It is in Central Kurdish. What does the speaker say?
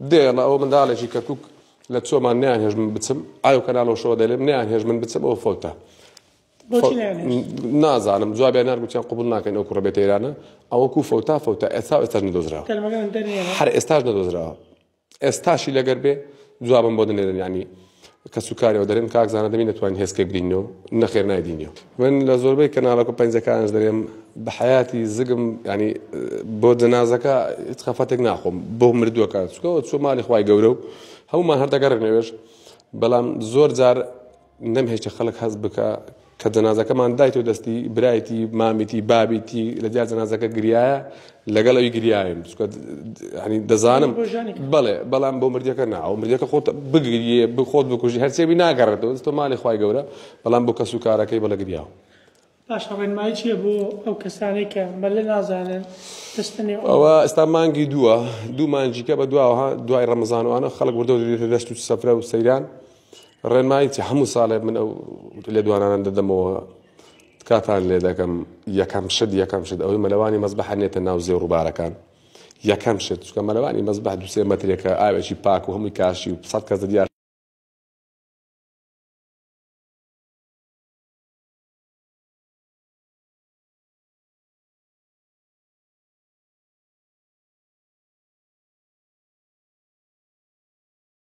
دێڵە ئەو منداڵێکی کەکوک لە چۆمان نیان هێژ من بچم ئاو کەناڵەوە شەوە دەلێم نیان هێژ من بچم ئەوە فەوتە نازانم جوابیان نارگوتیان قبول ناکەین ئەو کوڕە بێتە ئێرانە ئەوەکو فەوتە ئێستاش نەدۆزراوە هەر ئێستاش نەدۆزراوە ئێستاشی لەگەر بێ جوابم بۆ دەنێرن یعنی کە سوکاریەوە دەرێن کاکزانە دەبین دەتوانین هێزکە بگرینەوە نەخێر نایدینەوە من لە زۆربەی کەناڵەکە پەنجەکانش دەرێم بە حیاتی زگم ینی بۆ جەنازەکە هیچ خەفەتێک ناخۆم بۆ مردووەکە چکەوە چۆ ماڵی خوای گەورە و هەمومان هەردەگەڕێنەوێش بەڵام زۆر جار نەمهێشتە خەڵک هەست بکە کە جەنازەکەمان دایتەوە دەستی برایەتی مامیتی بابیتی لە دیار جەنازەکە گریایە لەگەڵ ئەوی گریاین ینی دەزانم بەڵێ بەڵام بۆ مردیەکە ناوە مردیەکە خۆت بگریە بخۆت بکوژی هەرچێوی ناگەڕێتەوە تۆ ماڵی خوای گەورە بەڵام بۆ کەس و کارەکەی بەڵە گریاوە باش ڕێنمایی چییە بۆ ئەو کەسانەی کە بەلێ نازانن دەستنێ ئەوە ئێستا مانگی دوو مانجیکە بە دواوە دوای ڕەمەزانوانە خەڵک بردەوە دێتە دەست و سەفرە و سەیران ڕێنماییی هەموو ساڵێ من ئەو لێدوانانە دەدەمەوە کاتان لێ دەکەم یەکەم شت ئەوەی مەلەوانی مەزبەح هەنێتە ناو زێ ڕووبارەکان یەکەم شت چکە مەلەوانی مەزبەح 2-3 مەترێکە ئاوێکی پاک و هەمووی کاشی و 100 کەس دیار